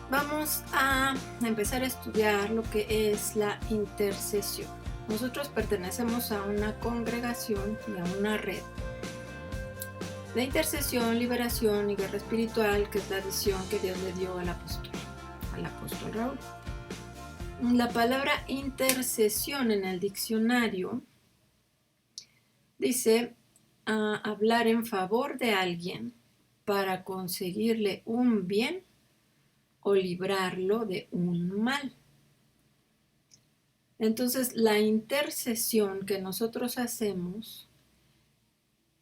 Vamos a empezar a estudiar lo que es la intercesión. Nosotros pertenecemos a una congregación y a una red de intercesión, liberación y guerra espiritual, que es la visión que Dios le dio al apóstol Raúl. La palabra intercesión en el diccionario dice hablar en favor de alguien para conseguirle un bien o librarlo de un mal. Entonces, la intercesión que nosotros hacemos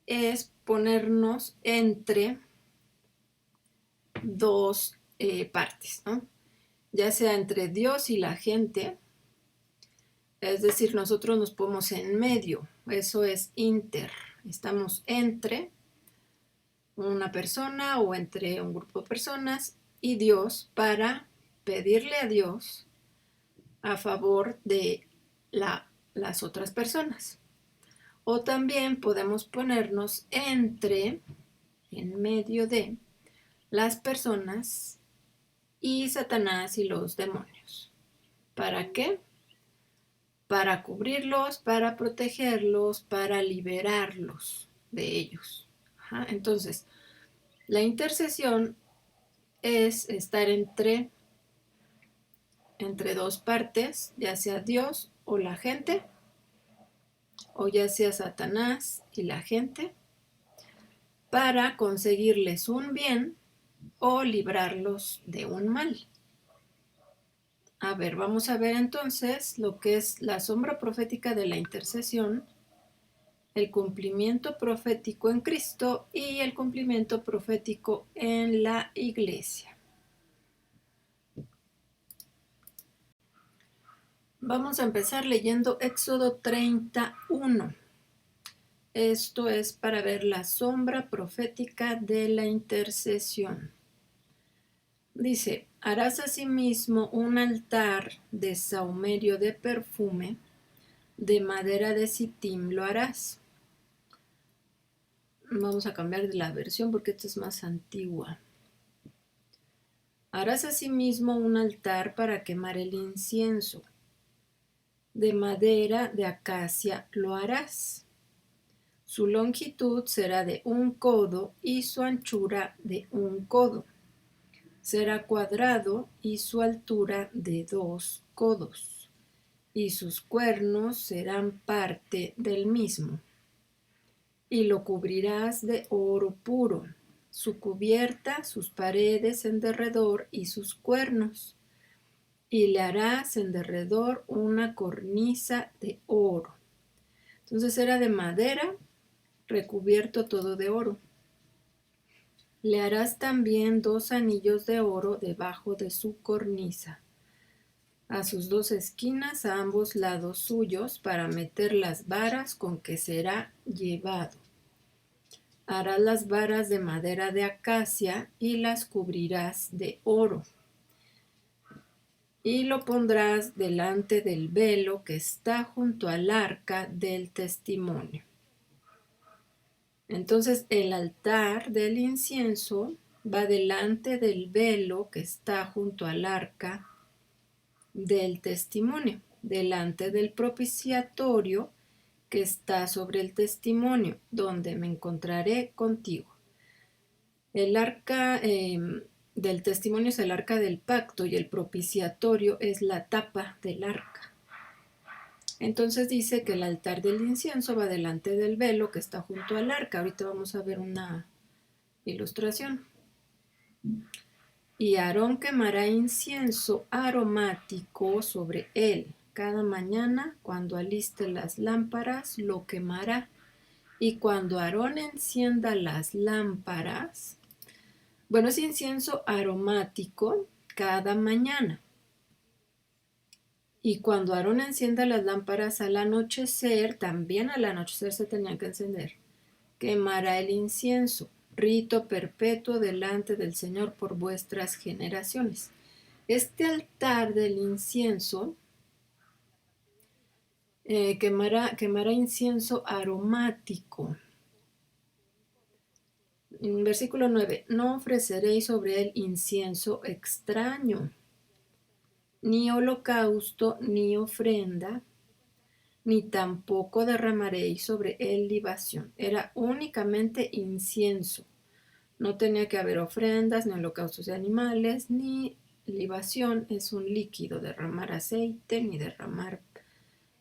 es ponernos entre dos partes, ¿no? Ya sea entre Dios y la gente, es decir, nosotros nos ponemos en medio, eso es inter, estamos entre una persona o entre un grupo de personas y Dios para pedirle a Dios a favor de las otras personas. O también podemos ponernos en medio de las personas y Satanás y los demonios. ¿Para qué? Para cubrirlos, para protegerlos, para liberarlos de ellos. Entonces, la intercesión es estar entre dos partes, ya sea Dios o la gente, o ya sea Satanás y la gente, para conseguirles un bien o librarlos de un mal. A ver, vamos a ver entonces lo que es la sombra profética de la intercesión, el cumplimiento profético en Cristo y el cumplimiento profético en la iglesia. Vamos a empezar leyendo Éxodo 31. Esto es para ver la sombra profética de la intercesión. Dice: harás asimismo un altar de sahumerio de perfume, de madera de sitim lo harás. Vamos a cambiar de la versión porque esta es más antigua. Harás asimismo un altar para quemar el incienso. De madera de acacia lo harás. Su longitud será de 1 codo y su anchura de 1 codo. Será cuadrado y su altura de 2 codos. Y sus cuernos serán parte del mismo. Y lo cubrirás de oro puro, su cubierta, sus paredes en derredor y sus cuernos. Y le harás en derredor una cornisa de oro. Entonces era de madera, recubierto todo de oro. Le harás también 2 anillos de oro debajo de su cornisa, a sus 2 esquinas, a ambos lados suyos, para meter las varas con que será llevado. Harás las varas de madera de acacia y las cubrirás de oro. Y lo pondrás delante del velo que está junto al arca del testimonio. Entonces el altar del incienso va delante del velo que está junto al arca del testimonio, delante del propiciatorio que está sobre el testimonio, donde me encontraré contigo. El arca del testimonio es el arca del pacto y el propiciatorio es la tapa del arca. Entonces dice que el altar del incienso va delante del velo que está junto al arca. Ahorita vamos a ver una ilustración. Y Aarón quemará incienso aromático sobre él. Cada mañana, cuando aliste las lámparas, lo quemará. Y cuando Aarón encienda las lámparas, bueno, es incienso aromático cada mañana. Y cuando Aarón encienda las lámparas al anochecer, también al anochecer se tenían que encender, quemará el incienso, rito perpetuo delante del Señor por vuestras generaciones. Este altar del incienso quemará incienso aromático. En versículo 9, no ofreceréis sobre él incienso extraño, ni holocausto, ni ofrenda, ni tampoco derramaréis sobre él libación. Era únicamente incienso. No tenía que haber ofrendas, ni holocaustos de animales, ni libación. Es un líquido, derramar aceite, ni derramar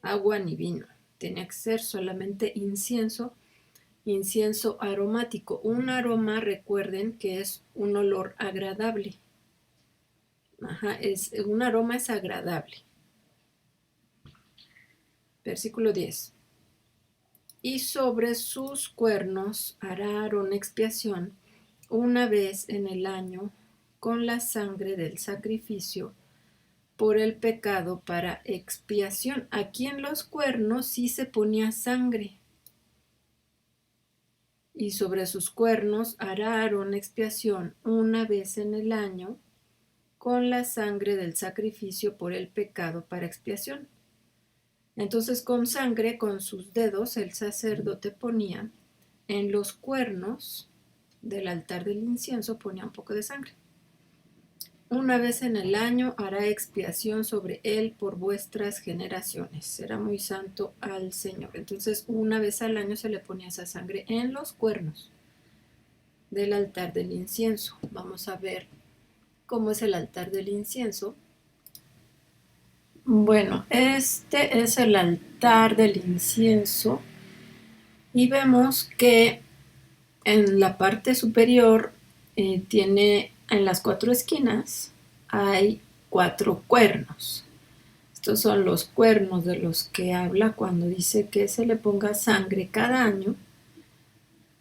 agua, ni vino. Tenía que ser solamente incienso, incienso aromático. Un aroma, recuerden que es un olor agradable. Un aroma es agradable. Versículo 10. Y sobre sus cuernos hará Aarón expiación una vez en el año con la sangre del sacrificio por el pecado para expiación. Aquí en los cuernos sí se ponía sangre. Y sobre sus cuernos hará Aarón expiación una vez en el año con la sangre del sacrificio por el pecado para expiación. Entonces con sangre, con sus dedos, el sacerdote ponía en los cuernos del altar del incienso, ponía un poco de sangre. Una vez en el año hará expiación sobre él por vuestras generaciones. Será muy santo al Señor. Entonces una vez al año se le ponía esa sangre en los cuernos del altar del incienso. Vamos a ver cómo es el altar del incienso. Bueno, este es el altar del incienso y vemos que en la parte superior tiene en las 4 esquinas hay 4 cuernos. Estos son los cuernos de los que habla cuando dice que se le ponga sangre cada año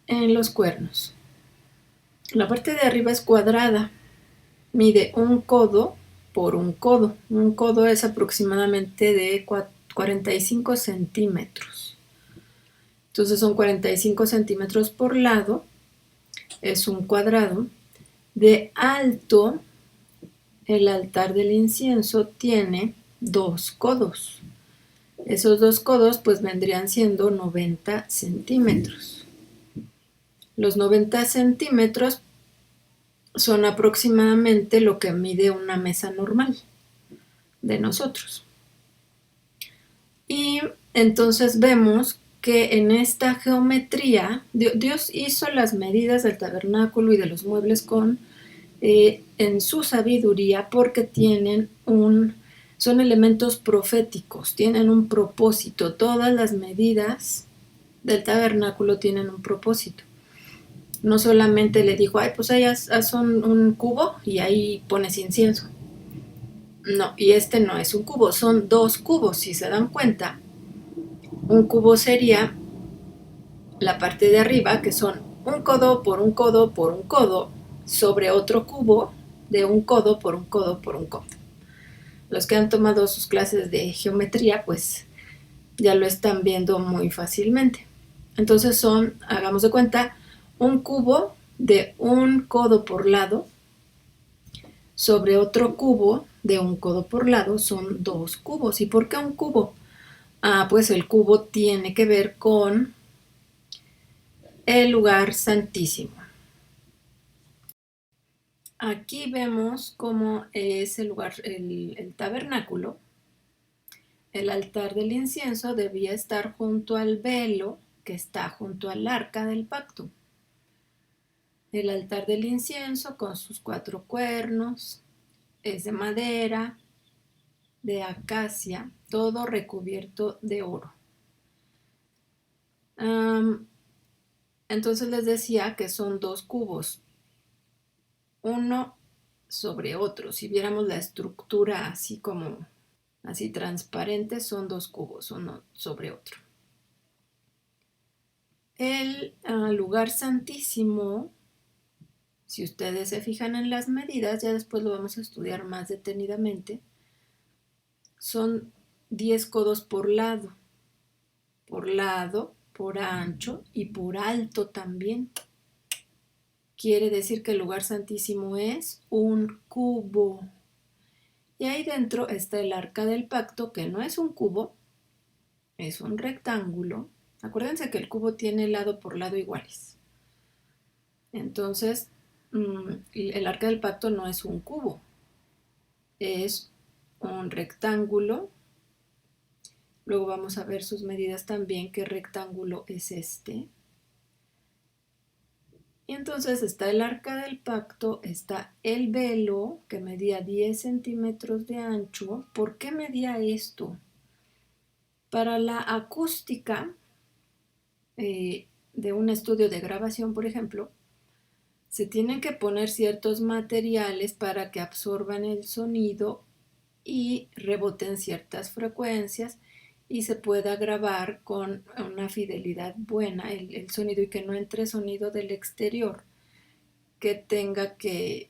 en los cuernos. La parte de arriba es cuadrada, mide 1 codo por 1 codo. 1 codo es aproximadamente de 45 centímetros. Entonces son 45 centímetros por lado, es un cuadrado. De alto, el altar del incienso tiene 2 codos. Esos 2 codos pues vendrían siendo 90 centímetros. Los 90 centímetros son aproximadamente lo que mide una mesa normal de nosotros. Y entonces vemos que en esta geometría, Dios hizo las medidas del tabernáculo y de los muebles en su sabiduría porque son elementos proféticos, tienen un propósito. Todas las medidas del tabernáculo tienen un propósito. No solamente le dijo, pues ahí haz un cubo y ahí pones incienso. No, y este no es un cubo, son 2 cubos, si se dan cuenta. Un cubo sería la parte de arriba, que son 1 codo por 1 codo por 1 codo, sobre otro cubo de 1 codo por 1 codo por 1 codo. Los que han tomado sus clases de geometría, pues ya lo están viendo muy fácilmente. Entonces hagamos de cuenta, un cubo de 1 codo por lado sobre otro cubo de 1 codo por lado, son 2 cubos. ¿Y por qué un cubo? Pues el cubo tiene que ver con el lugar santísimo. Aquí vemos cómo es el lugar, el tabernáculo. El altar del incienso debía estar junto al velo que está junto al arca del pacto. El altar del incienso con sus 4 cuernos es de madera, de acacia, todo recubierto de oro. Entonces les decía que son 2 cubos, uno sobre otro. Si viéramos la estructura así como así transparente, son 2 cubos, uno sobre otro. El lugar santísimo, si ustedes se fijan en las medidas, ya después lo vamos a estudiar más detenidamente, son 10 codos por lado, por ancho y por alto también. Quiere decir que el lugar santísimo es un cubo. Y ahí dentro está el arca del pacto, que no es un cubo, es un rectángulo. Acuérdense que el cubo tiene lado por lado iguales. Entonces, el arca del pacto no es un cubo, es un rectángulo. Luego vamos a ver sus medidas también, qué rectángulo es este. Y entonces está el arca del pacto, está el velo que medía 10 centímetros de ancho. ¿Por qué medía esto? Para la acústica de un estudio de grabación, por ejemplo, se tienen que poner ciertos materiales para que absorban el sonido y reboten ciertas frecuencias y se pueda grabar con una fidelidad buena el sonido y que no entre sonido del exterior que tenga que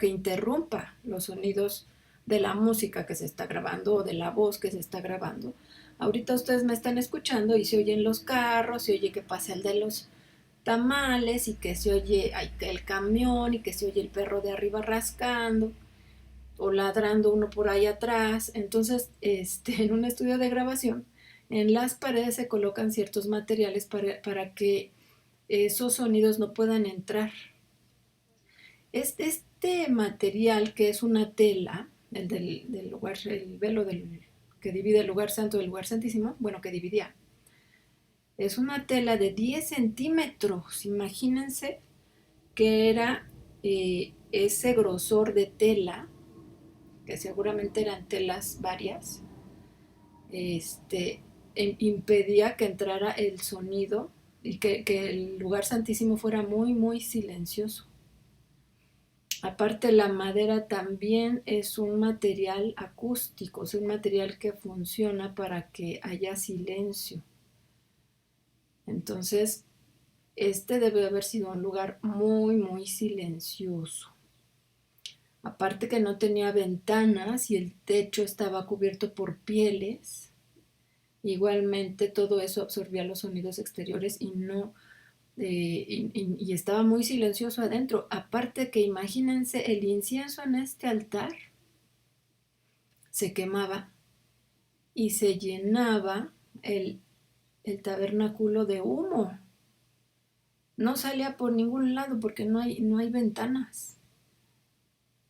interrumpa los sonidos de la música que se está grabando o de la voz que se está grabando. Ahorita ustedes me están escuchando y se oyen los carros, se oye que pasa el de los tamales y que se oye el camión y que se oye el perro de arriba rascando o ladrando uno por ahí atrás. Entonces, en un estudio de grabación, en las paredes se colocan ciertos materiales para que esos sonidos no puedan entrar. Este material que es una tela, el del lugar, el velo que divide el lugar santo del lugar santísimo, bueno, que dividía, es una tela de 10 centímetros. Imagínense que era ese grosor de tela, que seguramente eran telas varias, impedía que entrara el sonido y que el lugar santísimo fuera muy, muy silencioso. Aparte, la madera también es un material acústico, es un material que funciona para que haya silencio. Entonces, debe haber sido un lugar muy, muy silencioso. Aparte que no tenía ventanas y el techo estaba cubierto por pieles, igualmente todo eso absorbía los sonidos exteriores y estaba muy silencioso adentro. Aparte que imagínense, el incienso en este altar se quemaba y se llenaba el tabernáculo de humo. No salía por ningún lado porque no hay ventanas.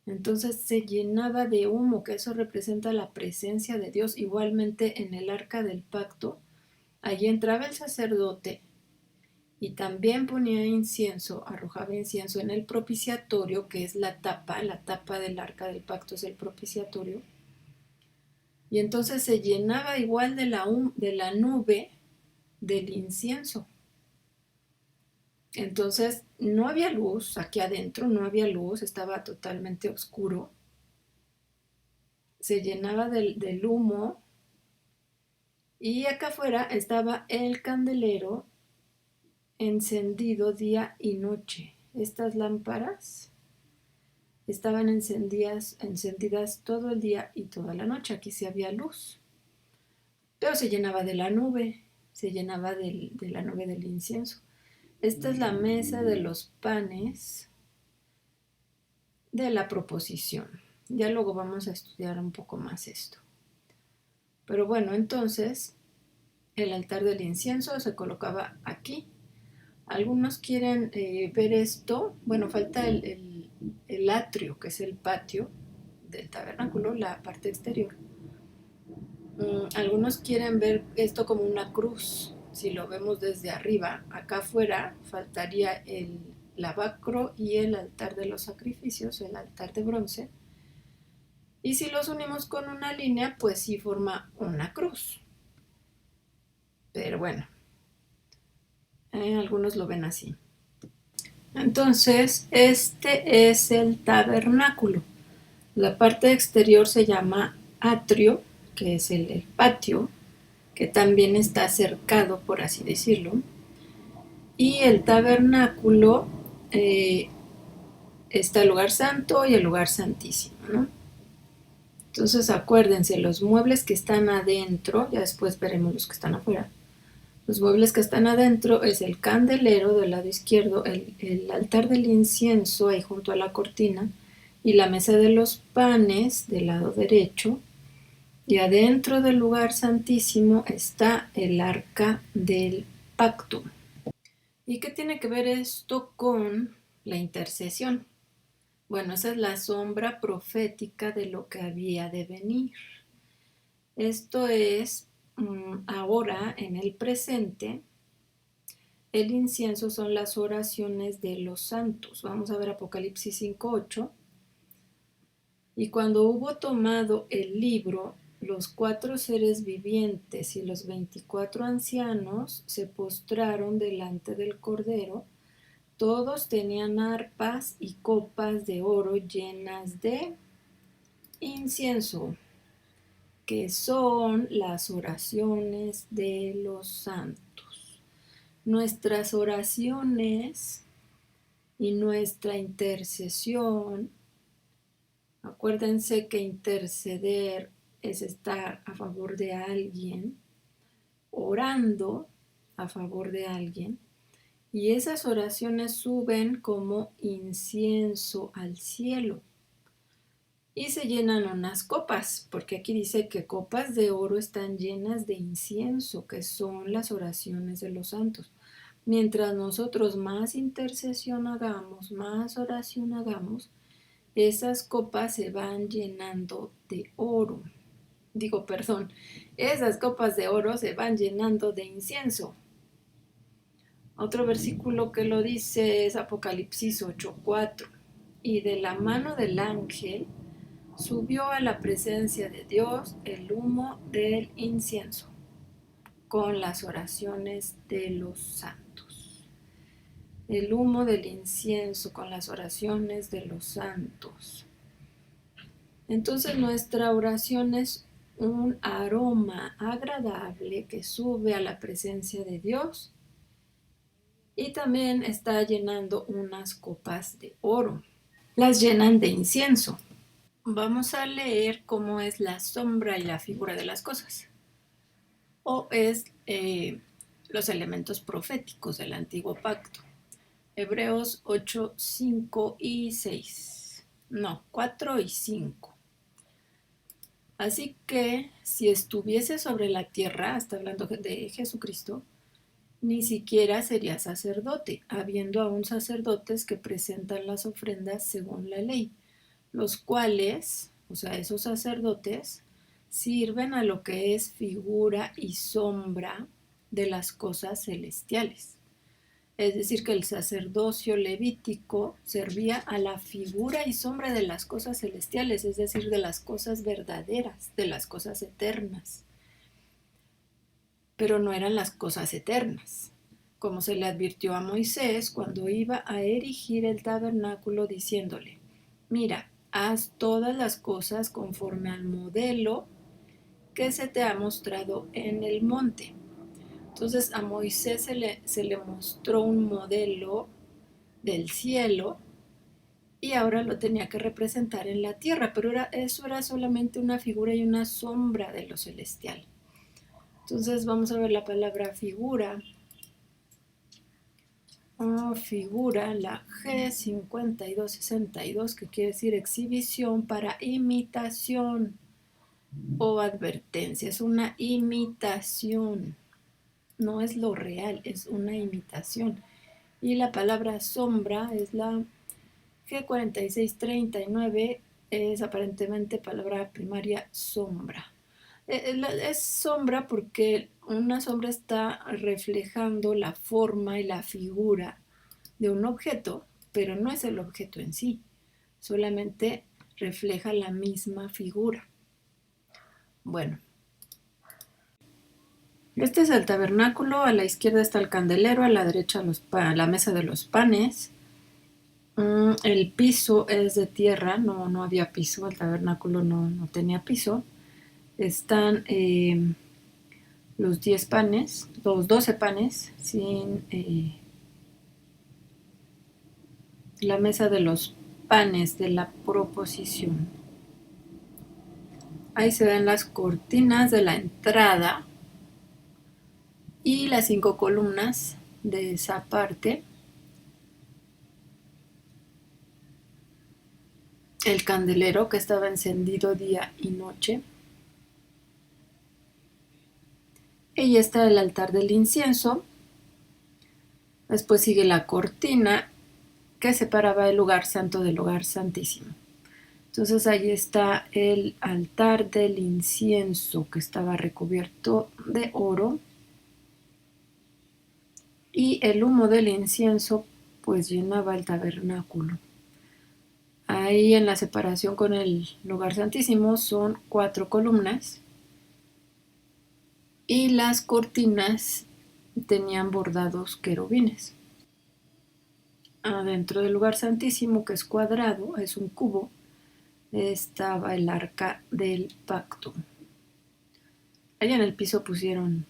Entonces se llenaba de humo, que eso representa la presencia de Dios. Igualmente en el arca del pacto, allí entraba el sacerdote y también ponía incienso, arrojaba incienso en el propiciatorio, que es la tapa del arca del pacto es el propiciatorio. Y entonces se llenaba igual de la nube del incienso. Entonces no había luz, aquí adentro no había luz, estaba totalmente oscuro. Se llenaba del humo y acá afuera estaba el candelero encendido día y noche. Estas lámparas estaban encendidas todo el día y toda la noche. Aquí sí había luz. Pero se llenaba de la nube, se llenaba de la nube del incienso. Esta es la mesa de los panes de la proposición. Ya luego vamos a estudiar un poco más esto. Pero bueno, entonces el altar del incienso se colocaba aquí. Algunos quieren ver esto. Bueno, falta el atrio, que es el patio del tabernáculo, la parte exterior. Algunos quieren ver esto como una cruz. Si lo vemos desde arriba, acá afuera faltaría el lavacro y el altar de los sacrificios, el altar de bronce. Y si los unimos con una línea, pues sí forma una cruz. Pero bueno, algunos lo ven así. Entonces, este es el tabernáculo. La parte exterior se llama atrio, que es el patio, que también está cercado, por así decirlo. Y el tabernáculo está el lugar santo y el lugar santísimo, ¿no? Entonces acuérdense, los muebles que están adentro, ya después veremos los que están afuera. Los muebles que están adentro es el candelero del lado izquierdo, el altar del incienso ahí junto a la cortina y la mesa de los panes del lado derecho. Y adentro del lugar santísimo está el arca del pacto. ¿Y qué tiene que ver esto con la intercesión? Bueno, esa es la sombra profética de lo que había de venir. Esto es, ahora, en el presente, el incienso son las oraciones de los santos. Vamos a ver Apocalipsis 5:8. Y cuando hubo tomado el libro, los 4 seres vivientes y los 24 ancianos se postraron delante del Cordero. Todos tenían arpas y copas de oro llenas de incienso, que son las oraciones de los santos. Nuestras oraciones y nuestra intercesión, acuérdense que interceder es estar a favor de alguien, orando a favor de alguien, y esas oraciones suben como incienso al cielo. Y se llenan unas copas, porque aquí dice que copas de oro están llenas de incienso, que son las oraciones de los santos. Mientras nosotros más intercesión hagamos, más oración hagamos, esas copas se van llenando de oro. Esas copas de oro se van llenando de incienso. Otro versículo que lo dice es Apocalipsis 8:4. Y de la mano del ángel subió a la presencia de Dios el humo del incienso con las oraciones de los santos. El humo del incienso con las oraciones de los santos. Entonces nuestra oración es un aroma agradable que sube a la presencia de Dios y también está llenando unas copas de oro. Las llenan de incienso. Vamos a leer cómo es la sombra y la figura de las cosas. O es los elementos proféticos del antiguo pacto. Hebreos 8, 5 y 6. No, 4 y 5. Así que si estuviese sobre la tierra, está hablando de Jesucristo, ni siquiera sería sacerdote, habiendo aún sacerdotes que presentan las ofrendas según la ley, los cuales, o sea, esos sacerdotes, sirven a lo que es figura y sombra de las cosas celestiales. Es decir, que el sacerdocio levítico servía a la figura y sombra de las cosas celestiales, es decir, de las cosas verdaderas, de las cosas eternas. Pero no eran las cosas eternas, como se le advirtió a Moisés cuando iba a erigir el tabernáculo diciéndole, mira, haz todas las cosas conforme al modelo que se te ha mostrado en el monte. Entonces a Moisés se le mostró un modelo del cielo y ahora lo tenía que representar en la tierra, pero eso era solamente una figura y una sombra de lo celestial. Entonces vamos a ver la palabra figura. Figura, la G5262, que quiere decir exhibición para imitación o advertencia. Es una imitación, no es lo real, es una imitación. Y la palabra sombra es la G4639, es aparentemente palabra primaria sombra. Es sombra porque una sombra está reflejando la forma y la figura de un objeto, pero no es el objeto en sí, solamente refleja la misma figura. Bueno, este es el tabernáculo, a la izquierda está el candelero, a la derecha la mesa de los panes. El piso es de tierra, no había piso, el tabernáculo no tenía piso. Están los 10 panes, los 12 panes, sin la mesa de los panes de la proposición. Ahí se ven las cortinas de la entrada y las 5 columnas de esa parte. El candelero que estaba encendido día y noche. Y está el altar del incienso. Después sigue la cortina que separaba el lugar santo del lugar santísimo. Entonces ahí está el altar del incienso que estaba recubierto de oro y el humo del incienso pues llenaba el tabernáculo. Ahí en la separación con el lugar santísimo son 4 columnas y las cortinas tenían bordados querubines. Adentro del lugar santísimo, que es cuadrado, es un cubo, estaba el arca del pacto. Allá en el piso pusieron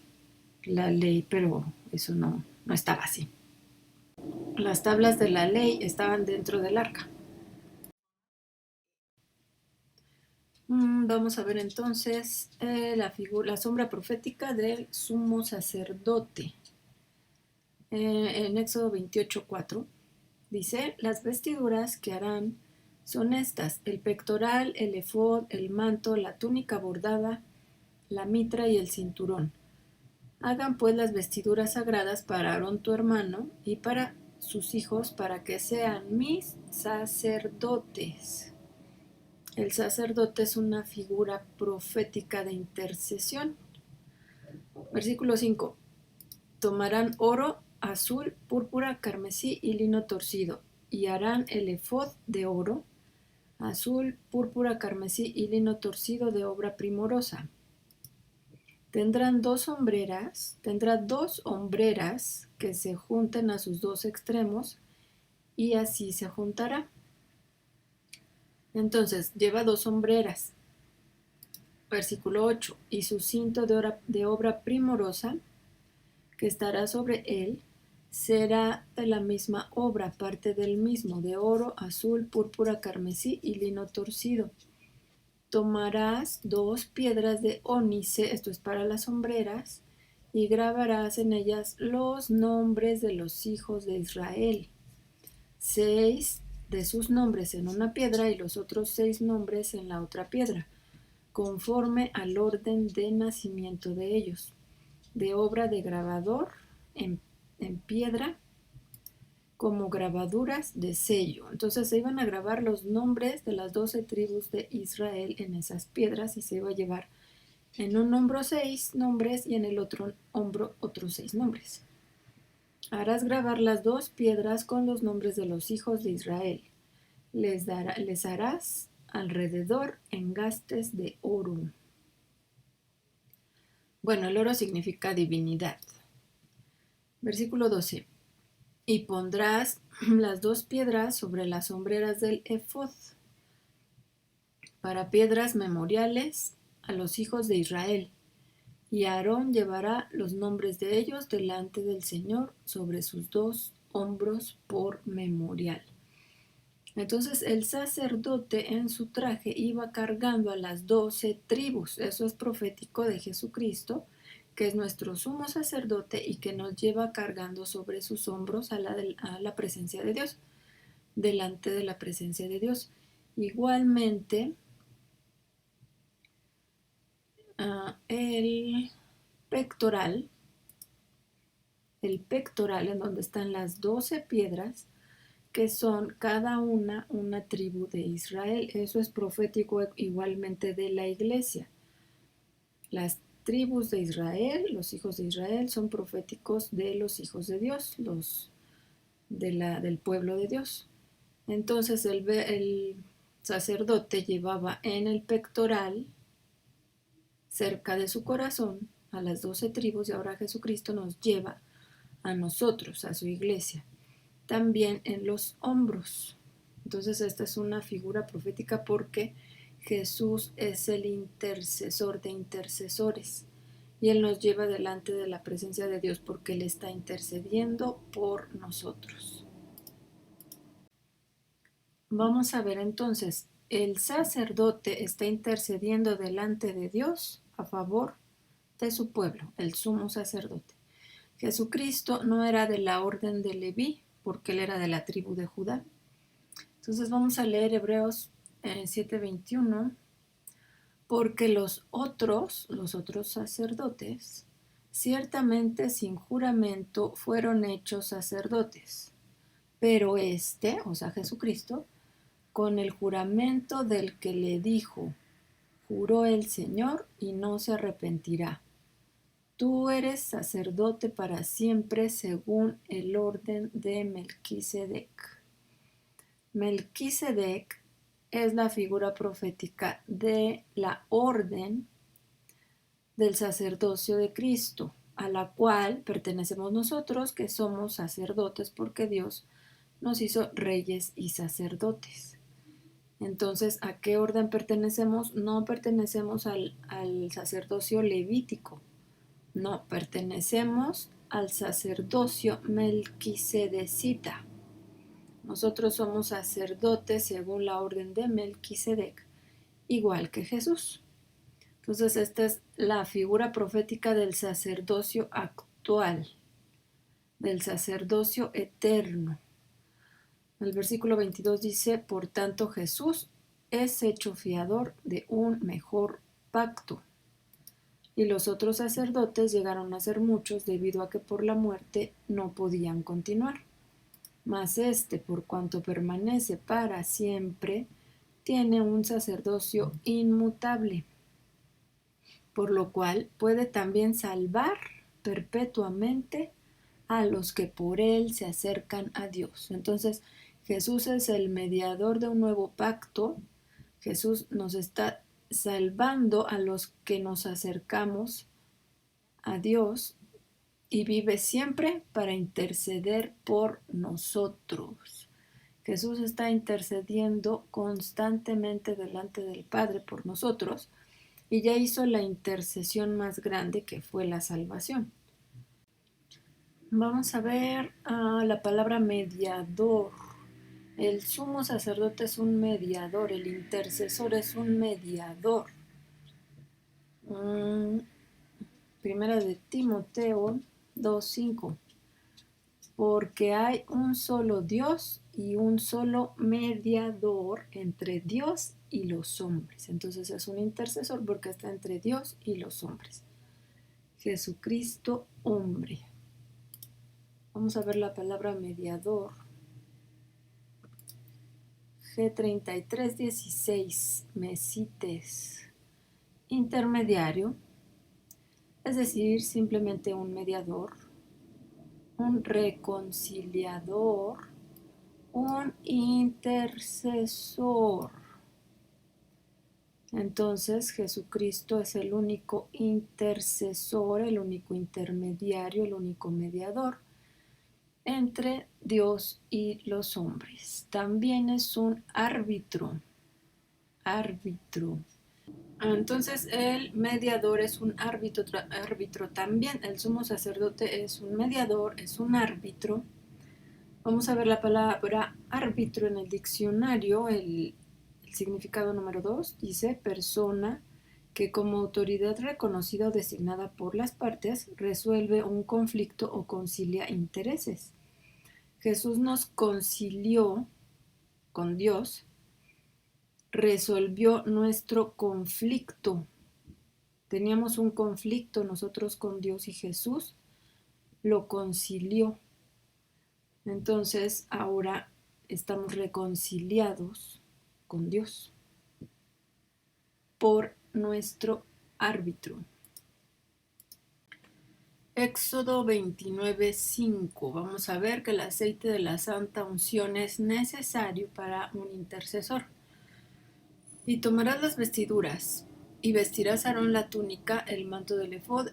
la ley, pero eso no estaba así. Las tablas de la ley estaban dentro del arca. Vamos a ver entonces la sombra profética del sumo sacerdote. En Éxodo 28:4 dice, las vestiduras que harán son estas, el pectoral, el efod, el manto, la túnica bordada, la mitra y el cinturón. Hagan pues las vestiduras sagradas para Aarón tu hermano y para sus hijos para que sean mis sacerdotes. El sacerdote es una figura profética de intercesión. Versículo 5. Tomarán oro, azul, púrpura, carmesí y lino torcido, y harán el efod de oro, azul, púrpura, carmesí y lino torcido de obra primorosa. Tendrá dos hombreras que se junten a sus dos extremos, y así se juntará. Entonces, lleva 2 hombreras. Versículo 8. Y su cinto de obra primorosa, que estará sobre él, será de la misma obra, parte del mismo, de oro, azul, púrpura, carmesí y lino torcido. Tomarás 2 piedras de ónice, esto es para las hombreras, y grabarás en ellas los nombres de los hijos de Israel. 6 de sus nombres en una piedra y los otros 6 nombres en la otra piedra, conforme al orden de nacimiento de ellos, de obra de grabador en piedra, como grabaduras de sello. Entonces se iban a grabar los nombres de las 12 tribus de Israel en esas piedras y se iba a llevar en un hombro 6 nombres y en el otro hombro otros 6 nombres. Harás grabar las 2 piedras con los nombres de los hijos de Israel. Les harás alrededor engastes de oro. Bueno, el oro significa divinidad. Versículo 12. Y pondrás las 2 piedras sobre las hombreras del efod para piedras memoriales a los hijos de Israel. Y Aarón llevará los nombres de ellos delante del Señor sobre sus 2 hombros por memorial. Entonces el sacerdote en su traje iba cargando a las 12 tribus. Eso es profético de Jesucristo, que es nuestro sumo sacerdote y que nos lleva cargando sobre sus hombros a la presencia de Dios, delante de la presencia de Dios. Igualmente, el pectoral en donde están las 12 piedras, que son cada una tribu de Israel. Eso es profético igualmente de la iglesia. Las tribus de Israel, los hijos de Israel, son proféticos de los hijos de Dios, del pueblo de Dios. Entonces el sacerdote llevaba en el pectoral, cerca de su corazón, a las 12 tribus, y ahora Jesucristo nos lleva a nosotros, a su iglesia, también en los hombros. Entonces esta es una figura profética porque Jesús es el intercesor de intercesores y Él nos lleva delante de la presencia de Dios porque Él está intercediendo por nosotros. Vamos a ver entonces, el sacerdote está intercediendo delante de Dios a favor de su pueblo, el sumo sacerdote. Jesucristo no era de la orden de Leví, porque él era de la tribu de Judá. Entonces vamos a leer Hebreos 7:21, porque los otros sacerdotes Ciertamente sin juramento fueron hechos sacerdotes, pero éste, o sea Jesucristo, con el juramento del que le dijo, juró el Señor y no se arrepentirá. Tú eres sacerdote para siempre según el orden de Melquisedec. Melquisedec es la figura profética de la orden del sacerdocio de Cristo, a la cual pertenecemos nosotros, que somos sacerdotes porque Dios nos hizo reyes y sacerdotes. Entonces, ¿a qué orden pertenecemos? No pertenecemos al sacerdocio levítico, no, pertenecemos al sacerdocio melquisedecita. Nosotros somos sacerdotes según la orden de Melquisedec, igual que Jesús. Entonces, esta es la figura profética del sacerdocio actual, del sacerdocio eterno. El versículo 22 dice, por tanto Jesús es hecho fiador de un mejor pacto. Y los otros sacerdotes llegaron a ser muchos debido a que por la muerte no podían continuar. Mas este, por cuanto permanece para siempre, tiene un sacerdocio inmutable, por lo cual puede también salvar perpetuamente a los que por él se acercan a Dios. Entonces, Jesús es el mediador de un nuevo pacto. Jesús nos está salvando a los que nos acercamos a Dios y vive siempre para interceder por nosotros. Jesús está intercediendo constantemente delante del Padre por nosotros y ya hizo la intercesión más grande, que fue la salvación. Vamos a ver la palabra mediador. El sumo sacerdote es un mediador, el intercesor es un mediador. Primera de Timoteo 2:5. Porque hay un solo Dios y un solo mediador entre Dios y los hombres. Entonces es un intercesor porque está entre Dios y los hombres. Jesucristo, hombre. Vamos a ver la palabra mediador. G33:16, mesites, intermediario, es decir, simplemente un mediador, un reconciliador, un intercesor. Entonces Jesucristo es el único intercesor, el único intermediario, el único mediador entre Dios y los hombres. También es un árbitro. Entonces el mediador es un árbitro también. El sumo sacerdote es un mediador, es un árbitro. Vamos a ver la palabra árbitro en el diccionario. El significado número 2 dice persona que como autoridad reconocida o designada por las partes resuelve un conflicto o concilia intereses. Jesús nos concilió con Dios, resolvió nuestro conflicto. Teníamos un conflicto nosotros con Dios y Jesús lo concilió. Entonces ahora estamos reconciliados con Dios por nuestro árbitro. Éxodo 29:5. Vamos a ver que el aceite de la santa unción es necesario para un intercesor. Y tomarás las vestiduras, y vestirás a Aarón la túnica, el manto del efod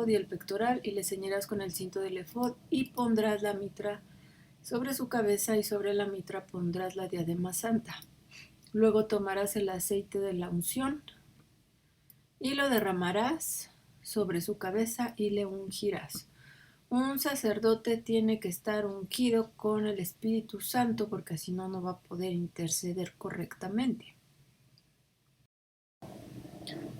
y el pectoral, y le ceñirás con el cinto del efod, y pondrás la mitra sobre su cabeza, y sobre la mitra pondrás la diadema santa. Luego tomarás el aceite de la unción, y lo derramarás sobre su cabeza, y le ungirás. Un sacerdote tiene que estar ungido con el Espíritu Santo, porque si no, no va a poder interceder correctamente.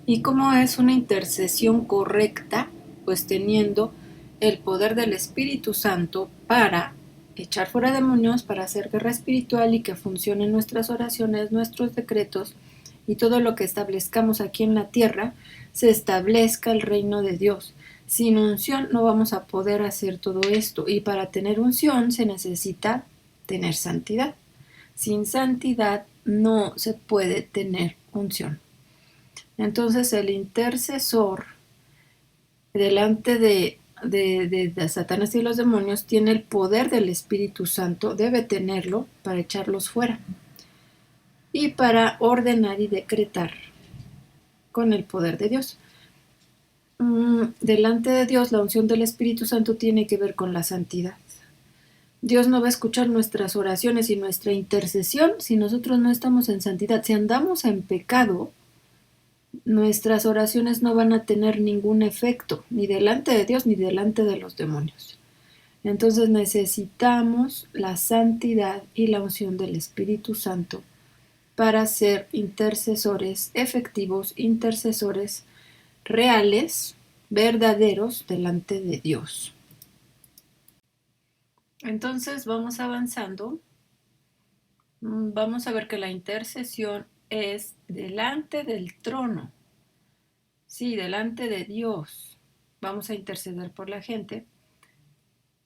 ¿Y cómo es una intercesión correcta? Pues teniendo el poder del Espíritu Santo para echar fuera demonios, para hacer guerra espiritual y que funcionen nuestras oraciones, nuestros decretos y todo lo que establezcamos aquí en la tierra, se establezca el reino de Dios, Sin unción no vamos a poder hacer todo esto, y para tener unción se necesita tener santidad. Sin santidad no se puede tener unción. Entonces el intercesor delante de Satanás y los demonios tiene el poder del Espíritu Santo, debe tenerlo para echarlos fuera y para ordenar y decretar con el poder de Dios. Delante de Dios, la unción del Espíritu Santo tiene que ver con la santidad. Dios no va a escuchar nuestras oraciones y nuestra intercesión si nosotros no estamos en santidad. Si andamos en pecado, nuestras oraciones no van a tener ningún efecto, ni delante de Dios ni delante de los demonios. Entonces necesitamos la santidad y la unción del Espíritu Santo para ser intercesores efectivos, intercesores reales, verdaderos delante de Dios. Entonces vamos avanzando. Vamos a ver que la intercesión es delante del trono. Sí, delante de Dios. Vamos a interceder por la gente.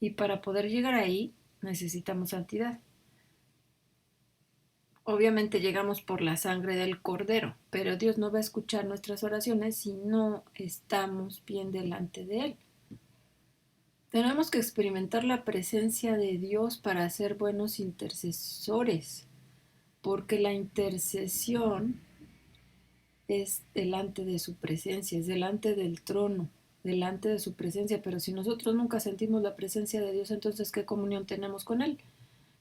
Y para poder llegar ahí necesitamos santidad. Obviamente llegamos por la sangre del Cordero, pero Dios no va a escuchar nuestras oraciones si no estamos bien delante de Él. Tenemos que experimentar la presencia de Dios para ser buenos intercesores, porque la intercesión es delante de su presencia, es delante del trono, delante de su presencia, pero si nosotros nunca sentimos la presencia de Dios, entonces ¿qué comunión tenemos con Él?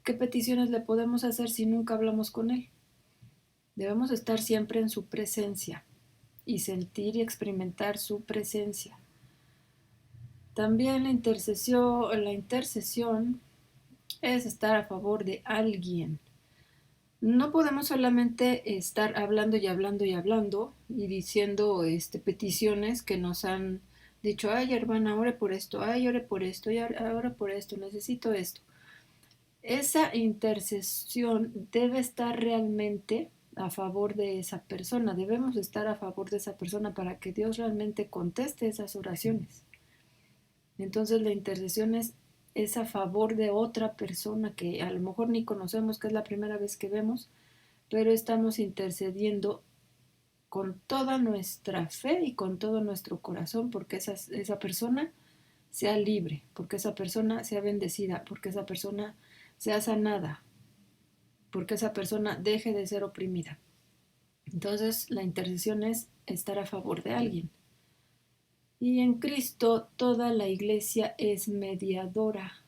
¿Qué peticiones le podemos hacer si nunca hablamos con Él? Debemos estar siempre en su presencia y sentir y experimentar su presencia. También la intercesión es estar a favor de alguien. No podemos solamente estar hablando y hablando y hablando y diciendo peticiones que nos han dicho, ay hermana, ore por esto, ay ore por esto, y ahora por esto, necesito esto. Esa intercesión debe estar realmente a favor de esa persona, debemos estar a favor de esa persona para que Dios realmente conteste esas oraciones. Entonces la intercesión es a favor de otra persona que a lo mejor ni conocemos, que es la primera vez que vemos, pero estamos intercediendo con toda nuestra fe y con todo nuestro corazón porque esa persona sea libre, porque esa persona sea bendecida, porque esa persona sea sanada, porque esa persona deje de ser oprimida. Entonces la intercesión es estar a favor de alguien. Y en Cristo toda la iglesia es mediadora.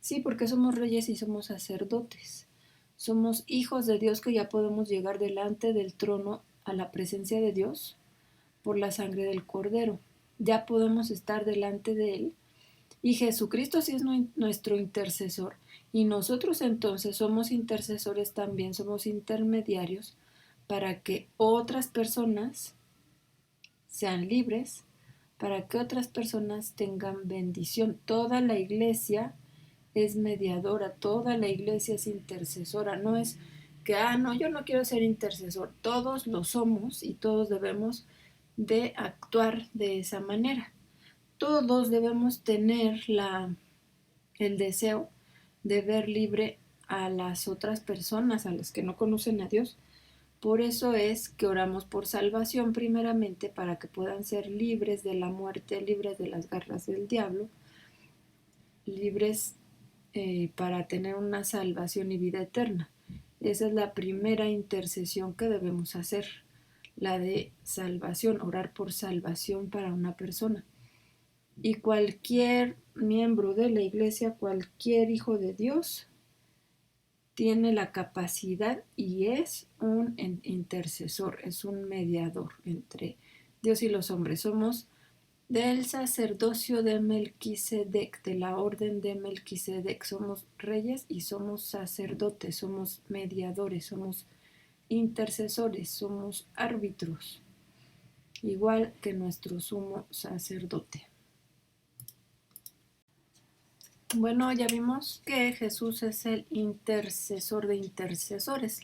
Sí, porque somos reyes y somos sacerdotes. Somos hijos de Dios que ya podemos llegar delante del trono a la presencia de Dios por la sangre del Cordero. Ya podemos estar delante de Él. Y Jesucristo sí es nuestro intercesor. Y nosotros entonces somos intercesores también, somos intermediarios para que otras personas sean libres, para que otras personas tengan bendición. Toda la iglesia es mediadora, toda la iglesia es intercesora, no es que, no, yo no quiero ser intercesor, todos lo somos y todos debemos de actuar de esa manera. Todos debemos tener el deseo de ver libre a las otras personas, a las que no conocen a Dios. Por eso es que oramos por salvación primeramente para que puedan ser libres de la muerte, libres de las garras del diablo, libres para tener una salvación y vida eterna. Esa es la primera intercesión que debemos hacer, la de salvación, orar por salvación para una persona. Y cualquier miembro de la iglesia, cualquier hijo de Dios, tiene la capacidad y es un intercesor, es un mediador entre Dios y los hombres. Somos del sacerdocio de Melquisedec, de la orden de Melquisedec. Somos reyes y somos sacerdotes, somos mediadores, somos intercesores, somos árbitros, igual que nuestro sumo sacerdote. Bueno, ya vimos que Jesús es el intercesor de intercesores.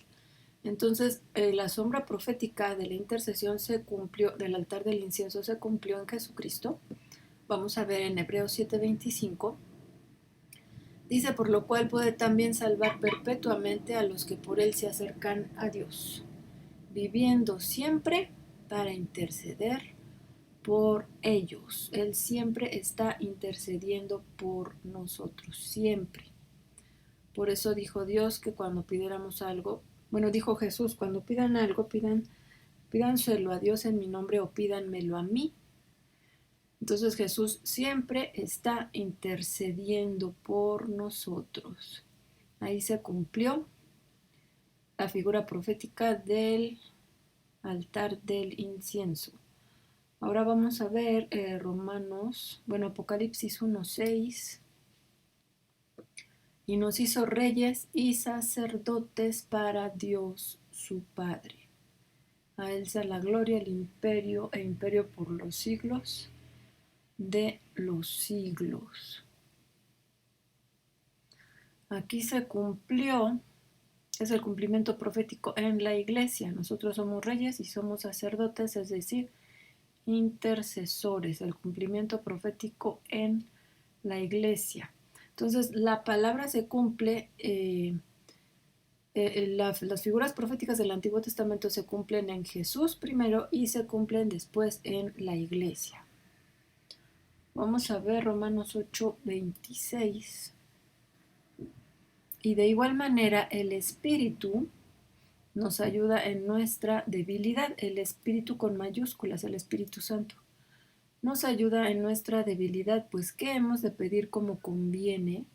Entonces, la sombra profética de la intercesión se cumplió, del altar del incienso se cumplió en Jesucristo, vamos a ver en Hebreos 7:25, dice, por lo cual puede también salvar perpetuamente a los que por él se acercan a Dios, viviendo siempre para interceder por ellos. Él siempre está intercediendo por nosotros, siempre. Por eso dijo Dios que cuando pidiéramos algo, bueno, dijo Jesús, cuando pidan algo, pídanselo a Dios en mi nombre o pídanmelo a mí. Entonces Jesús siempre está intercediendo por nosotros. Ahí se cumplió la figura profética del altar del incienso. Ahora vamos a ver Apocalipsis 1:6. Y nos hizo reyes y sacerdotes para Dios su Padre. A él sea la gloria, el imperio e imperio por los siglos de los siglos. Aquí se cumplió, es el cumplimiento profético en la iglesia. Nosotros somos reyes y somos sacerdotes, es decir, intercesores, el cumplimiento profético en la iglesia. Entonces, la palabra se cumple, las figuras proféticas del Antiguo Testamento se cumplen en Jesús primero y se cumplen después en la iglesia. Vamos a ver Romanos 8:26. Y de igual manera el Espíritu nos ayuda en nuestra debilidad, el Espíritu con mayúsculas, el Espíritu Santo. Nos ayuda en nuestra debilidad, pues ¿qué hemos de pedir como conviene?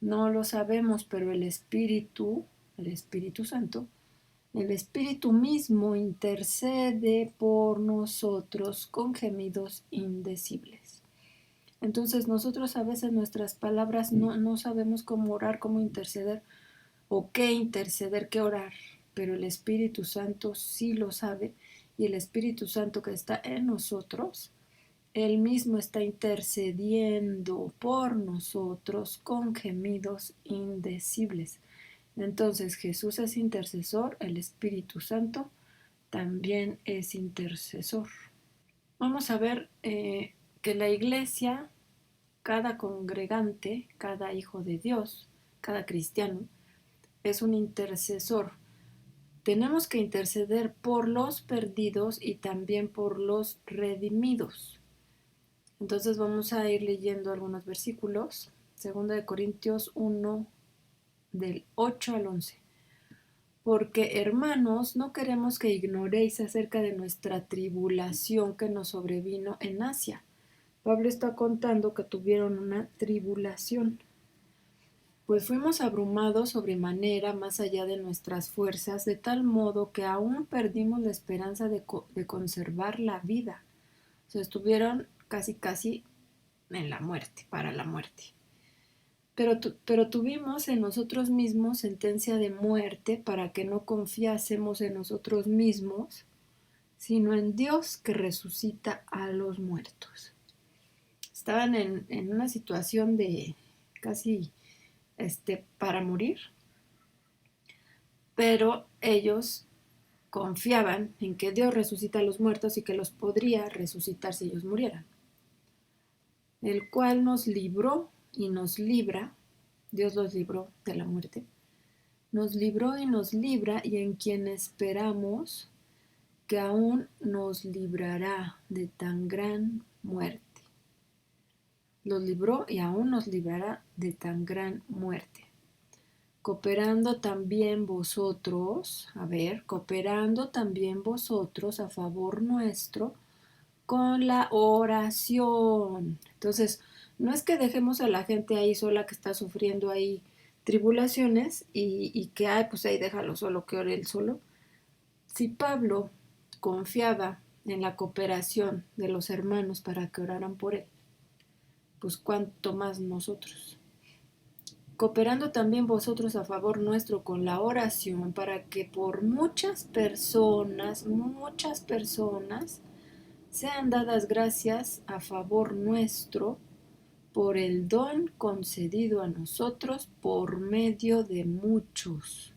No lo sabemos, pero el Espíritu Santo, el Espíritu mismo intercede por nosotros con gemidos indecibles. Entonces nosotros a veces nuestras palabras no sabemos cómo orar, cómo interceder o qué interceder, qué orar, pero el Espíritu Santo sí lo sabe y el Espíritu Santo que está en nosotros, él mismo está intercediendo por nosotros con gemidos indecibles. Entonces Jesús es intercesor, el Espíritu Santo también es intercesor. Vamos a ver que la iglesia, cada congregante, cada hijo de Dios, cada cristiano, es un intercesor. Tenemos que interceder por los perdidos y también por los redimidos. Entonces vamos a ir leyendo algunos versículos. 2 Corintios 1, del 8 al 11. Porque, hermanos, no queremos que ignoréis acerca de nuestra tribulación que nos sobrevino en Asia. Pablo está contando que tuvieron una tribulación. Pues fuimos abrumados sobremanera más allá de nuestras fuerzas, de tal modo que aún perdimos la esperanza de conservar la vida. O sea, estuvieron casi en la muerte, para la muerte. Pero tuvimos en nosotros mismos sentencia de muerte para que no confiásemos en nosotros mismos, sino en Dios que resucita a los muertos. Estaban en una situación de casi para morir, pero ellos confiaban en que Dios resucita a los muertos y que los podría resucitar si ellos murieran, el cual nos libró y nos libra. Dios los libró de la muerte, nos libró y nos libra, y en quien esperamos que aún nos librará de tan gran muerte. Los libró y aún nos librará de tan gran muerte. Cooperando también vosotros a favor nuestro con la oración. Entonces, no es que dejemos a la gente ahí sola que está sufriendo ahí tribulaciones y que, pues ahí déjalo solo, que ore él solo. Si Pablo confiaba en la cooperación de los hermanos para que oraran por él, pues cuánto más nosotros. Cooperando también vosotros a favor nuestro con la oración, para que por muchas personas, sean dadas gracias a favor nuestro por el don concedido a nosotros por medio de muchos.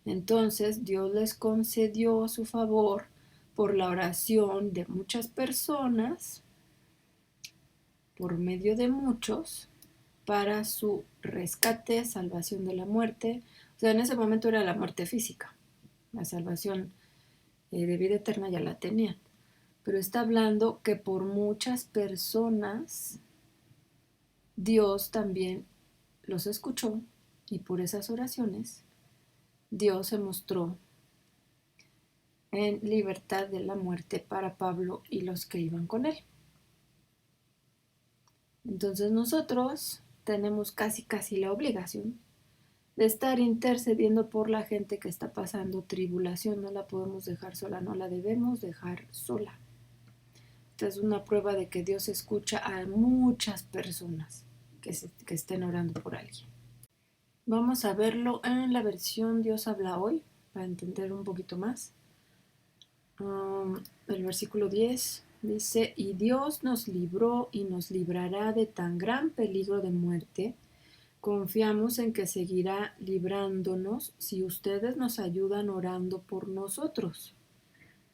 Entonces Dios les concedió su favor por la oración de muchas personas, por medio de muchos para su rescate, salvación de la muerte. O sea, en ese momento era la muerte física. La salvación de vida eterna ya la tenían. Pero está hablando que por muchas personas Dios también los escuchó y por esas oraciones Dios se mostró en libertad de la muerte para Pablo y los que iban con él. Entonces nosotros tenemos casi la obligación de estar intercediendo por la gente que está pasando tribulación. No la podemos dejar sola, no la debemos dejar sola. Esta es una prueba de que Dios escucha a muchas personas que estén orando por alguien. Vamos a verlo en la versión Dios habla hoy, para entender un poquito más. El versículo 10 dice, y Dios nos libró y nos librará de tan gran peligro de muerte. Confiamos en que seguirá librándonos si ustedes nos ayudan orando por nosotros.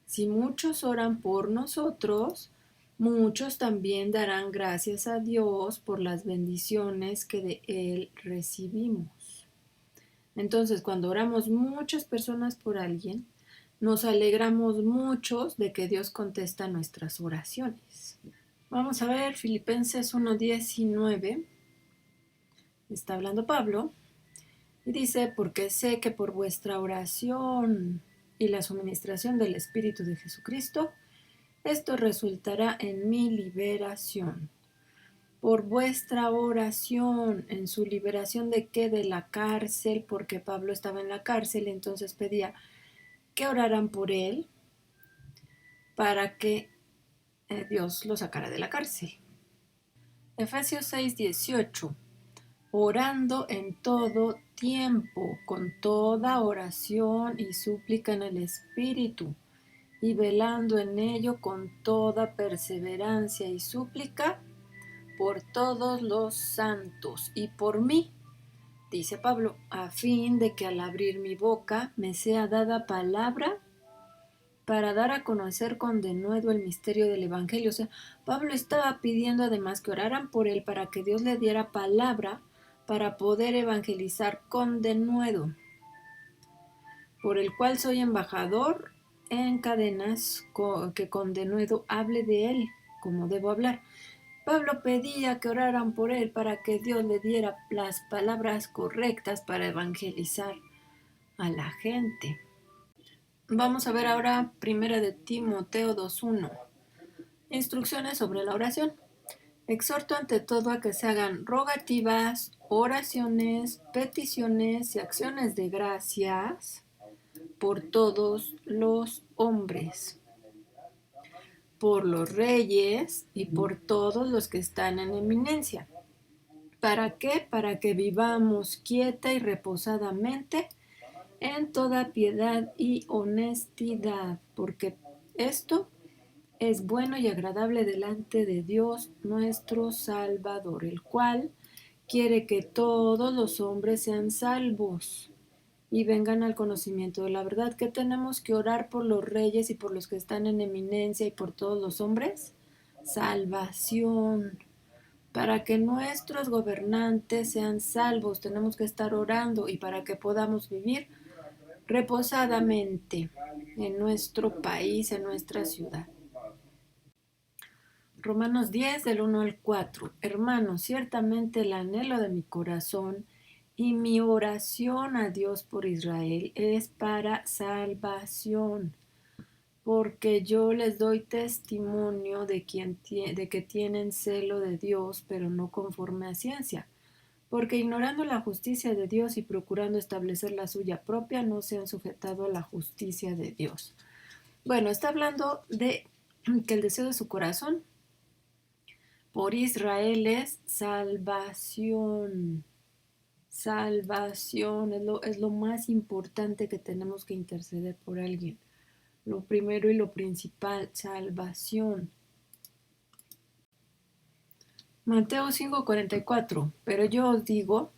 Si muchos oran por nosotros, muchos también darán gracias a Dios por las bendiciones que de Él recibimos. Entonces, cuando oramos muchas personas por alguien, nos alegramos muchos de que Dios contesta nuestras oraciones. Vamos a ver Filipenses 1:19. Está hablando Pablo y dice, porque sé que por vuestra oración y la suministración del Espíritu de Jesucristo, esto resultará en mi liberación. Por vuestra oración, en su liberación de qué, de la cárcel, porque Pablo estaba en la cárcel, entonces pedía que oraran por él para que Dios lo sacara de la cárcel. Efesios 6:18. Orando en todo tiempo, con toda oración y súplica en el Espíritu, y velando en ello con toda perseverancia y súplica por todos los santos y por mí, dice Pablo, a fin de que al abrir mi boca me sea dada palabra para dar a conocer con denuedo el misterio del Evangelio. O sea, Pablo estaba pidiendo además que oraran por él para que Dios le diera palabra para poder evangelizar con denuedo, por el cual soy embajador en cadenas, que con denuedo hable de él como debo hablar. Pablo pedía que oraran por él para que Dios le diera las palabras correctas para evangelizar a la gente. Vamos a ver ahora 1 de Timoteo 2:1. Instrucciones sobre la oración. Exhorto ante todo a que se hagan rogativas, oraciones, peticiones y acciones de gracias por todos los hombres, por los reyes y por todos los que están en eminencia. ¿Para qué? Para que vivamos quieta y reposadamente en toda piedad y honestidad, porque esto es bueno y agradable delante de Dios nuestro Salvador, el cual quiere que todos los hombres sean salvos y vengan al conocimiento de la verdad. ¿Que tenemos que orar por los reyes y por los que están en eminencia y por todos los hombres? Salvación. Para que nuestros gobernantes sean salvos, tenemos que estar orando, y para que podamos vivir reposadamente en nuestro país, en nuestra ciudad. Romanos 10, del 1 al 4. Hermanos, ciertamente el anhelo de mi corazón y mi oración a Dios por Israel es para salvación, porque yo les doy testimonio de que tienen celo de Dios, pero no conforme a ciencia, porque ignorando la justicia de Dios y procurando establecer la suya propia, no se han sujetado a la justicia de Dios. Bueno, está hablando de que el deseo de su corazón por Israel es salvación. Salvación es lo más importante que tenemos que interceder por alguien. Lo primero y lo principal, salvación. Mateo 5:44. Pero yo os digo,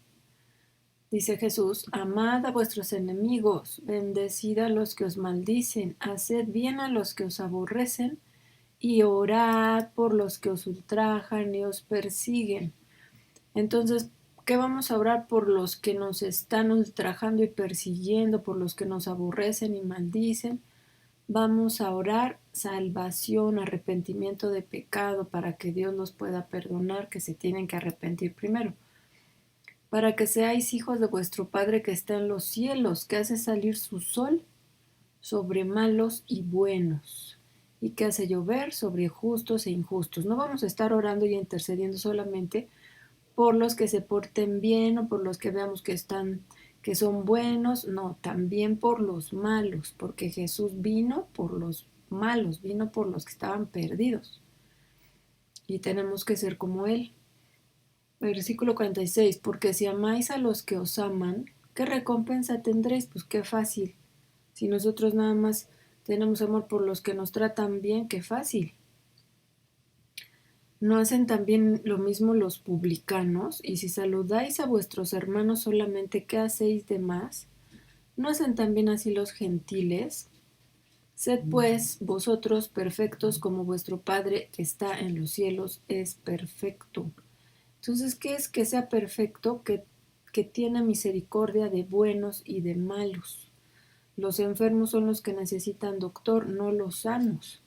dice Jesús, amad a vuestros enemigos, bendecid a los que os maldicen, haced bien a los que os aborrecen y orad por los que os ultrajan y os persiguen. Entonces, ¿qué vamos a orar? Por los que nos están ultrajando y persiguiendo, por los que nos aborrecen y maldicen. Vamos a orar salvación, arrepentimiento de pecado para que Dios nos pueda perdonar, que se tienen que arrepentir primero. Para que seáis hijos de vuestro Padre que está en los cielos, que hace salir su sol sobre malos y buenos, y que hace llover sobre justos e injustos. No vamos a estar orando y intercediendo solamente por los que se porten bien o por los que veamos que son buenos, no, también por los malos, porque Jesús vino por los malos, vino por los que estaban perdidos. Y tenemos que ser como Él. Versículo 46, porque si amáis a los que os aman, ¿qué recompensa tendréis? Pues qué fácil. Si nosotros nada más tenemos amor por los que nos tratan bien, qué fácil. ¿No hacen también lo mismo los publicanos? Y si saludáis a vuestros hermanos solamente, ¿qué hacéis de más? ¿No hacen también así los gentiles? Sed pues vosotros perfectos como vuestro Padre que está en los cielos es perfecto. Entonces, ¿qué es que sea perfecto? Que tiene misericordia de buenos y de malos. Los enfermos son los que necesitan doctor, no los sanos.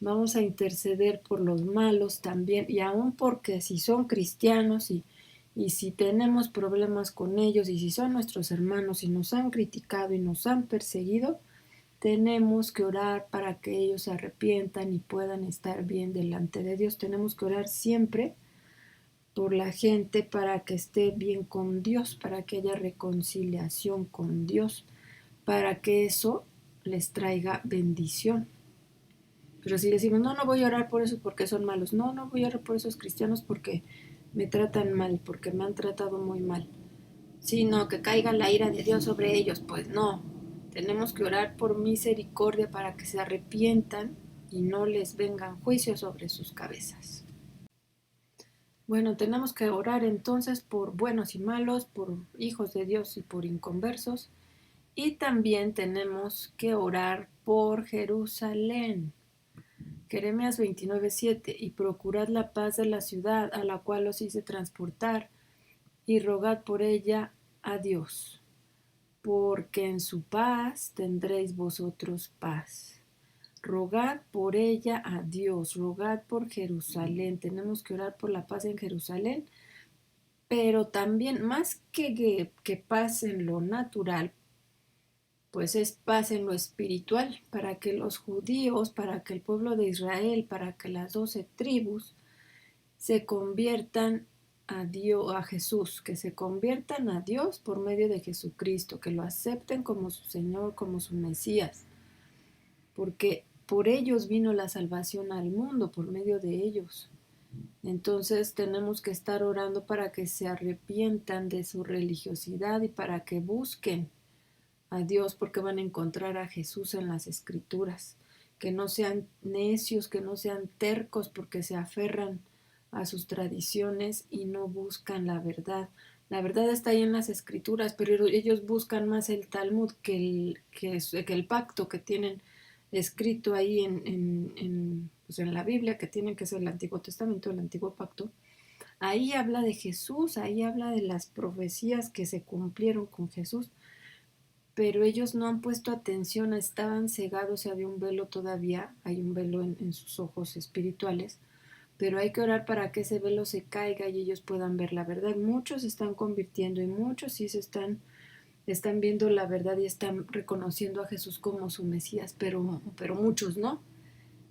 Vamos a interceder por los malos también, y aun porque si son cristianos y si tenemos problemas con ellos y si son nuestros hermanos y nos han criticado y nos han perseguido, tenemos que orar para que ellos se arrepientan y puedan estar bien delante de Dios. Tenemos que orar siempre por la gente para que esté bien con Dios, para que haya reconciliación con Dios, para que eso les traiga bendición. Pero si decimos, no, no voy a orar por eso porque son malos, no, no voy a orar por esos cristianos porque me tratan mal, porque me han tratado muy mal, sino que caiga la ira de Dios sobre ellos, pues no. Tenemos que orar por misericordia para que se arrepientan y no les vengan juicios sobre sus cabezas. Bueno, tenemos que orar entonces por buenos y malos, por hijos de Dios y por inconversos. Y también tenemos que orar por Jerusalén. Jeremías 29:7, y procurad la paz de la ciudad a la cual os hice transportar, y rogad por ella a Dios, porque en su paz tendréis vosotros paz. Rogad por ella a Dios, rogad por Jerusalén. Tenemos que orar por la paz en Jerusalén, pero también más que paz en lo natural, pues es paz en lo espiritual, para que los judíos, para que el pueblo de Israel, para que las 12 tribus se conviertan a Dios, a Jesús, que se conviertan a Dios por medio de Jesucristo, que lo acepten como su Señor, como su Mesías, porque por ellos vino la salvación al mundo, por medio de ellos. Entonces tenemos que estar orando para que se arrepientan de su religiosidad y para que busquen a Dios, porque van a encontrar a Jesús en las Escrituras. Que no sean necios, que no sean tercos, porque se aferran a sus tradiciones y no buscan la verdad. La verdad está ahí en las Escrituras, pero ellos buscan más el Talmud que el pacto que tienen escrito ahí pues en la Biblia, que tiene que ser el Antiguo Testamento, el Antiguo Pacto. Ahí habla de Jesús, ahí habla de las profecías que se cumplieron con Jesús, pero ellos no han puesto atención, estaban cegados y había un velo todavía, hay un velo en sus ojos espirituales, pero hay que orar para que ese velo se caiga y ellos puedan ver la verdad. Muchos se están convirtiendo y muchos sí están viendo la verdad y están reconociendo a Jesús como su Mesías, pero muchos no.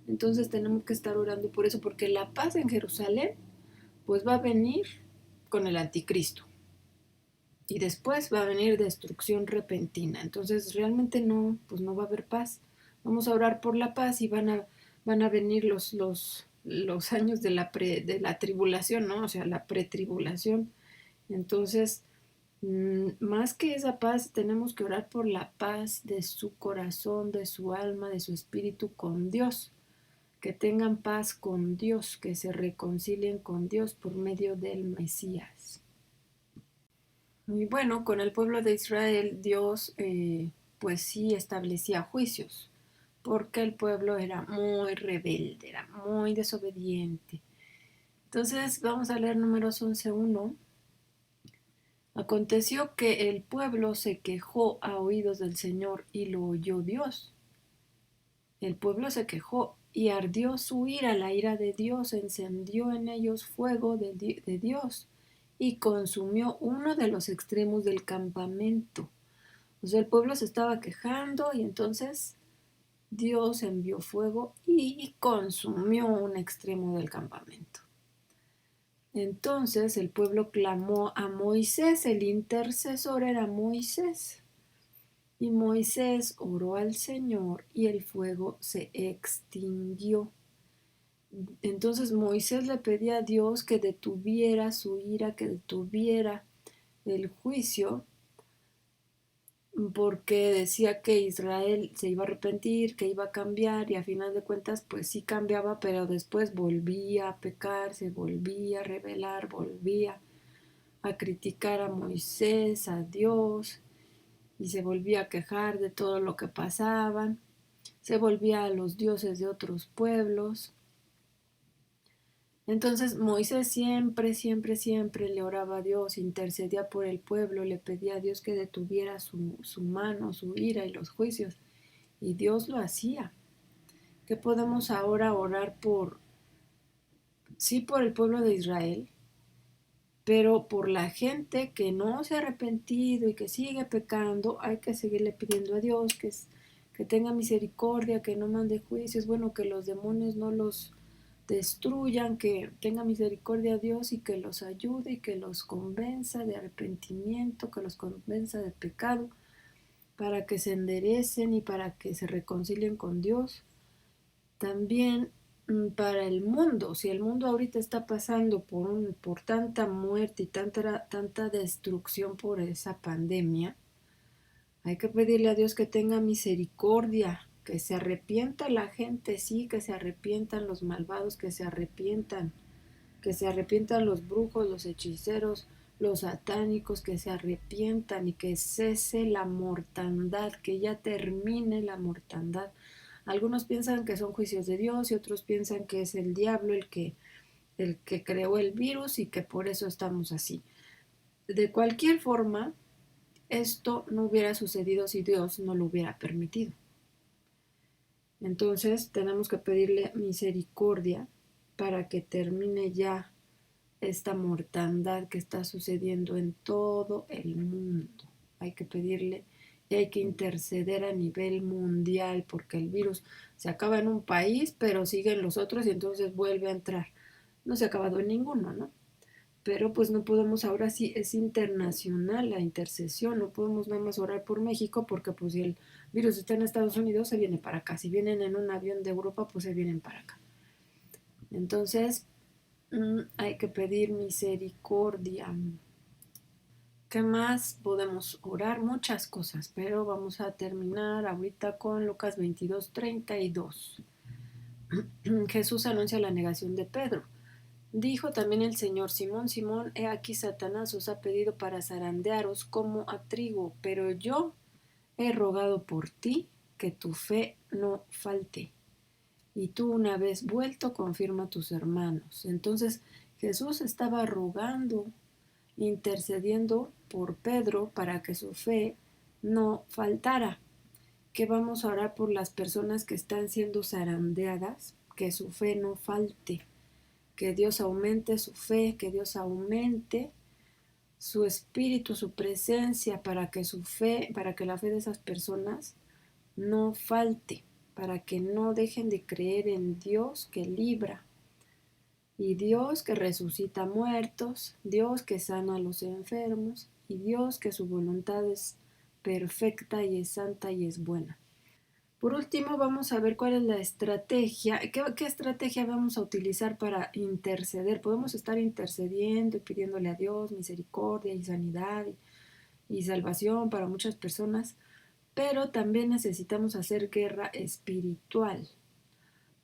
Entonces tenemos que estar orando por eso, porque la paz en Jerusalén pues va a venir con el anticristo y después va a venir destrucción repentina. Entonces realmente no, pues no va a haber paz. Vamos a orar por la paz y van a venir los años de la tribulación, ¿no? O sea, la pretribulación. Entonces, más que esa paz, tenemos que orar por la paz de su corazón, de su alma, de su espíritu con Dios. Que tengan paz con Dios, que se reconcilien con Dios por medio del Mesías. Y bueno, con el pueblo de Israel, Dios pues sí establecía juicios, porque el pueblo era muy rebelde, era muy desobediente. Entonces vamos a leer Números 11:1. Aconteció que el pueblo se quejó a oídos del Señor y lo oyó Dios. El pueblo se quejó y ardió su ira, la ira de Dios, encendió en ellos fuego de Dios y consumió uno de los extremos del campamento. O sea, el pueblo se estaba quejando y entonces Dios envió fuego y consumió un extremo del campamento. Entonces el pueblo clamó a Moisés, el intercesor era Moisés. Y Moisés oró al Señor y el fuego se extinguió. Entonces Moisés le pedía a Dios que detuviera su ira, que detuviera el juicio, porque decía que Israel se iba a arrepentir, que iba a cambiar y a final de cuentas pues sí cambiaba, pero después volvía a pecar, se volvía a rebelar, volvía a criticar a Moisés, a Dios y se volvía a quejar de todo lo que pasaban, se volvía a los dioses de otros pueblos. Entonces Moisés siempre le oraba a Dios, intercedía por el pueblo, le pedía a Dios que detuviera su mano, su ira y los juicios. Y Dios lo hacía. ¿Qué podemos ahora orar por? Sí, por el pueblo de Israel, pero por la gente que no se ha arrepentido y que sigue pecando, hay que seguirle pidiendo a Dios que tenga misericordia, que no mande juicios, bueno, que los demonios no los destruyan, que tenga misericordia a Dios y que los ayude y que los convenza de arrepentimiento, que los convenza de pecado, para que se enderecen y para que se reconcilien con Dios. También para el mundo, si el mundo ahorita está pasando por tanta muerte y tanta destrucción por esa pandemia, hay que pedirle a Dios que tenga misericordia, que se arrepienta la gente, sí, que se arrepientan los malvados, que se arrepientan los brujos, los hechiceros, los satánicos, que se arrepientan y que cese la mortandad, que ya termine la mortandad. Algunos piensan que son juicios de Dios y otros piensan que es el diablo el que creó el virus y que por eso estamos así. De cualquier forma, esto no hubiera sucedido si Dios no lo hubiera permitido. Entonces tenemos que pedirle misericordia para que termine ya esta mortandad que está sucediendo en todo el mundo. Hay que pedirle y hay que interceder a nivel mundial porque el virus se acaba en un país, pero sigue en los otros y entonces vuelve a entrar. No se ha acabado en ninguno, ¿no? Pero pues no podemos, ahora sí es internacional la intercesión, no podemos nada más orar por México porque pues si el virus está en Estados Unidos se viene para acá, si vienen en un avión de Europa pues se vienen para acá. Entonces hay que pedir misericordia. ¿Qué más podemos orar? Muchas cosas, pero vamos a terminar ahorita con Lucas 22:32. Jesús anuncia la negación de Pedro. Dijo también el Señor: Simón, Simón, he aquí Satanás os ha pedido para zarandearos como a trigo, pero yo he rogado por ti que tu fe no falte. Y tú, una vez vuelto, confirma a tus hermanos. Entonces Jesús estaba rogando, intercediendo por Pedro para que su fe no faltara. Que vamos a orar por las personas que están siendo zarandeadas, que su fe no falte, que Dios aumente su fe, que Dios aumente su espíritu, su presencia, para que su fe, para que la fe de esas personas no falte, para que no dejen de creer en Dios que libra, y Dios que resucita muertos, Dios que sana a los enfermos, y Dios que su voluntad es perfecta y es santa y es buena. Por último, vamos a ver cuál es la estrategia, qué estrategia vamos a utilizar para interceder. Podemos estar intercediendo y pidiéndole a Dios misericordia y sanidad y salvación para muchas personas, pero también necesitamos hacer guerra espiritual,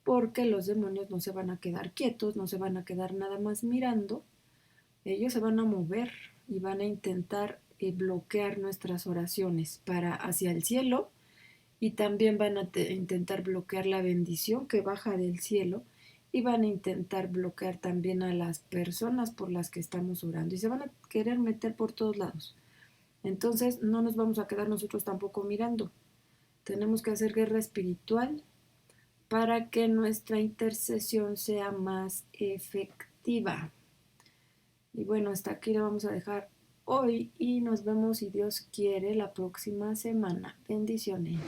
porque los demonios no se van a quedar quietos, no se van a quedar nada más mirando, ellos se van a mover y van a intentar bloquear nuestras oraciones para hacia el cielo y también van a intentar bloquear la bendición que baja del cielo y van a intentar bloquear también a las personas por las que estamos orando y se van a querer meter por todos lados. Entonces no nos vamos a quedar nosotros tampoco mirando. Tenemos que hacer guerra espiritual para que nuestra intercesión sea más efectiva. Y bueno, hasta aquí lo vamos a dejar hoy y nos vemos si Dios quiere la próxima semana. Bendiciones.